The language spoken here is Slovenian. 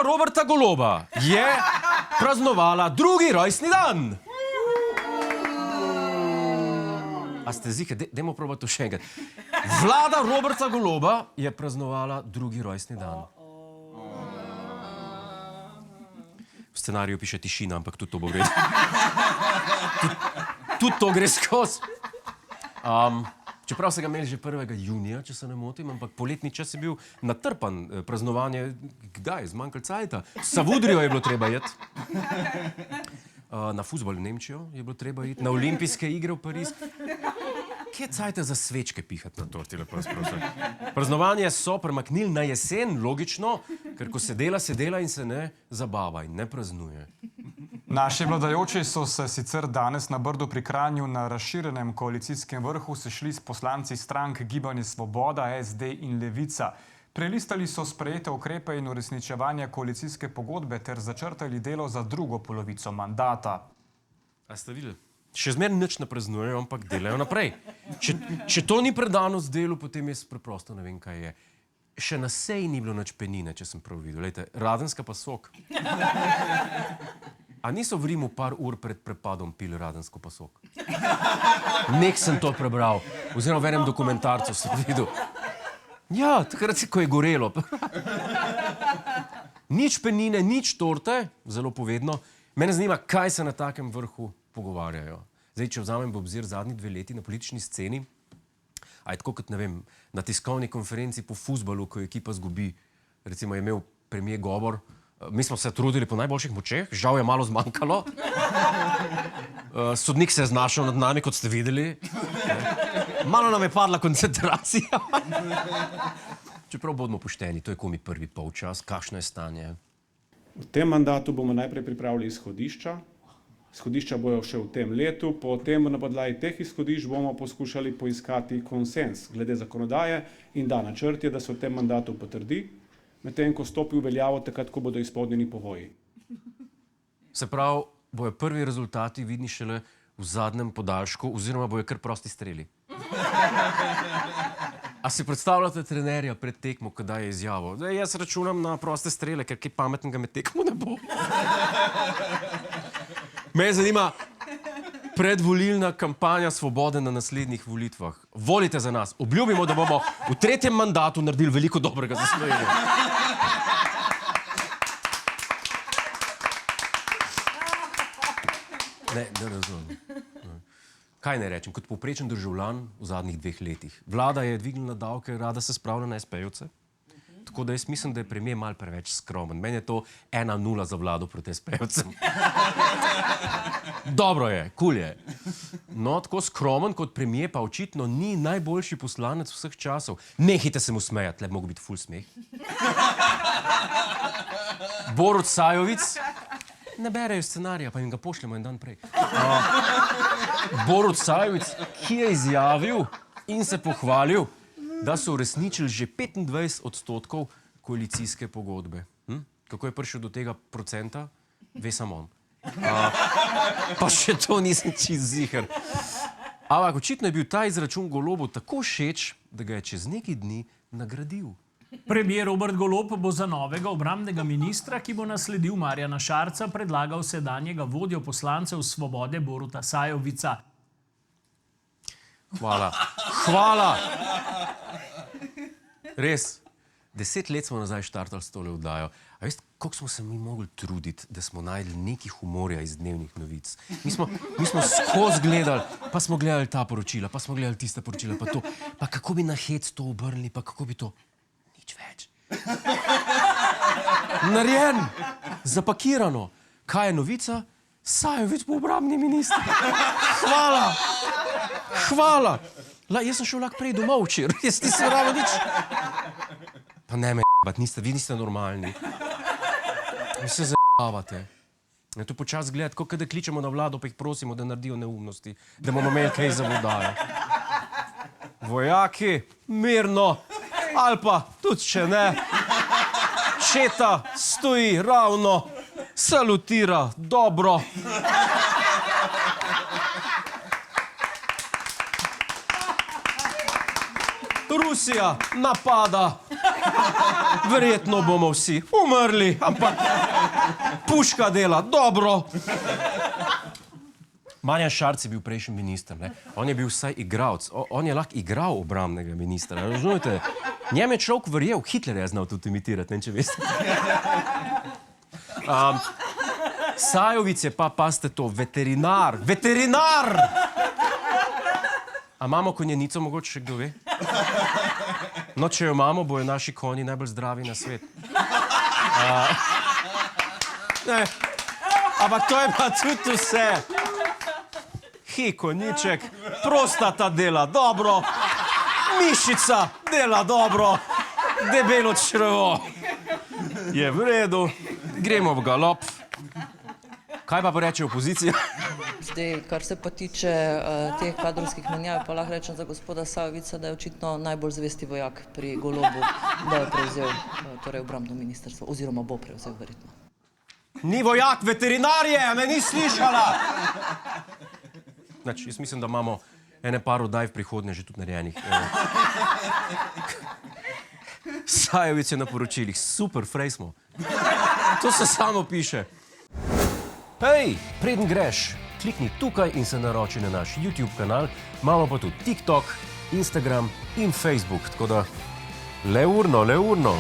Roberta Goloba je praznovala drugi rojstni dan. A ste zike? Dajmo probati to še enkrat. Vlada Roberta Goloba je praznovala drugi rojstni dan. V scenariju piše tišina, ampak tudi to bo vredno. Tudi to gre skozi. Čeprav se ga imeli že 1. junija, če se ne motim, ampak poletni čas je bil natrpan. Praznovanje, kdaj? Zmanjkalo cajta. Savudrijo je bilo treba iti. Na fuzbol v Nemčijo je bilo treba iti. Na olimpijske igre v Pariz. Kje cajta za svečke pihati na torti, lepo vas prosim? Praznovanje so premaknili na jesen, logično, ker ko se dela in se ne zabava in ne praznuje. Naši vladajoči so se sicer danes na Brdu pri Kranju na razširjenem koalicijskem vrhu sešli s poslanci strank Gibanje Svoboda, SD in Levica. Prelistali so sprejete ukrepe in uresničevanje koalicijske pogodbe ter začrtali delo za drugo polovico mandata. A ste videli? Še zmeraj nič ne praznujejo, ampak delajo naprej. Če to ni predanost delu, potem jaz preprosto ne vem, kaj je. Še na seji ni bilo nič penine, če sem prav videl. Lejte, Radenska pa sok. A niso v Rimu par ur pred prepadom pili Radensko pa sok? Nek sem to prebral. Oziroma v enem dokumentarcu sem videl. Ja, takrat ko je gorelo. Nič penine, nič torte, zelo povedno. Mene zanima, kaj se na takem vrhu pogovarjajo. Zdaj, če vzamem v obzir zadnji 2 leti na politični sceni, a je tako kot, ne vem, na tiskovni konferenci po fuzbalu, ko ekipa zgubi, recimo je imel premier govor, mi smo se trudili po najboljših močeh, žal je malo zmanjkalo. Sodnik se je znašel nad nami, kot ste videli. Malo nam je padla koncentracija. Čeprav bodimo pošteni, to je komi prvi polčas, kakšno je stanje? V tem mandatu bomo najprej pripravili izhodišča. Izhodišča bojo še v tem letu, potem na podlagi teh izhodišč bomo poskušali poiskati konsens glede zakonodaje in da načrt je, da se v tem mandatu potrdi, medtem ko stopi v veljavo takrat, ko bodo izpolnjeni pogoji. Se pravi, bojo prvi rezultati vidni šele v zadnjem podaljšku oziroma bojo kar prosti streli. A si predstavljate trenerja pred tekmo, kdaj je izjavil? Zdaj, jaz računam na proste strele, ker kaj pametnega med tekmo ne bo. Me zanima predvolilna kampanja Svobode na naslednjih volitvah. Volite za nas. Obljubimo, da bomo v 3. mandatu naredili veliko dobrega za Slovenijo. Ne razumem. Kaj ne rečem? Kot povprečen državljan v zadnjih 2 letih. Vlada je dvignila davke, rada se spravlja na SP-jevce. Tako da jaz mislim, da je premier malo preveč skromen. Meni je to 1-0 za vlado proti SP-jevcem. Dobro je, kul je. No, tako skromen kot premier pa očitno ni najboljši poslanec vseh časov. Nehajte se mu smejati, le bi mogel biti ful smeh. Borut Sajovic, ne berejo scenarija, pa jim ga pošljemo en dan prej. Borut Sajovic, ki je izjavil in se pohvalil, da so uresničili že 25% koalicijske pogodbe. Kako je prišel do tega procenta? Ve samo on. Pa še to nisem čisto ziher. Ampak očitno je bil ta izračun Golobu tako všeč, da ga je čez nekaj dni nagradil. Premier Robert Golob bo za novega obrambnega ministra, ki bo nasledil Marjana Šarca, predlagal sedanjega vodjo poslancev Svobode Boruta Sajovica. Hvala. Hvala! Res, 10 let smo nazaj štartali s tole oddajo. A veste, koliko smo se mi mogli truditi, da smo našli nekaj humorja iz dnevnih novic. Mi smo skozi gledali, pa smo gledali ta poročila, pa smo gledali tista poročila, pa to. Pa kako bi na hec to obrnili, pa kako bi to... Nič več. Narejen, zapakirano. Kaj je novica? Sajovic bo obrambni minister. Hvala! Hvala! Jaz sem šel lahko prej domov včeraj, jaz nisem ravno nič. Pa ne me jebati, vi niste normalni. Vi se zajebavate. Je to počas gledati, kot da kličemo na vlado, pa jih prosimo, da naredijo neumnosti, da bomo imeli kaj za vodajo. Vojaki, mirno, ali pa tudi če ne. Četa stoji ravno, salutira, dobro. Rusija napada. Verjetno bomo vsi umrli, ampak puška dela dobro. Marjan Šarec je bil prejšnji minister, ne? On je bil vsaj igralec, on je lahko igral obrambnega ministra, razumete? Njem je človek verjel, Hitler je znal tudi imitirati, ne, če veste. Sajovic je pa, pazite to, veterinar! Veterinar! A imamo konjenico, mogoče še kdo ve? No, če jo imamo, bojo naši konji najbolj zdravi na svet. Ne, ampak to je pa tudi vse. Konjiček, prostata dela dobro, mišica dela dobro, debelo črevo je v redu, gremo v galop. Kaj pa reče opozicija? Zdaj, kar se pa tiče teh kadrovskih menjav, pa lahko rečem za gospoda Sajovica, da je očitno najbolj zvesti vojak pri Golobu, da je prevzel torej obrambno ministrstvo, oziroma bo prevzel verjetno. Ni vojak, veterinar je, me ni slišala! Znači, jaz mislim, da imamo ene par oddaj v prihodnje že tudi narejenih. Sajovic je na poročilih, super, frej smo. To se samo piše. Hej, preden greš, klikni tukaj in se naroči na naš YouTube kanal, imamo pa tudi TikTok, Instagram in Facebook, tako da le urno.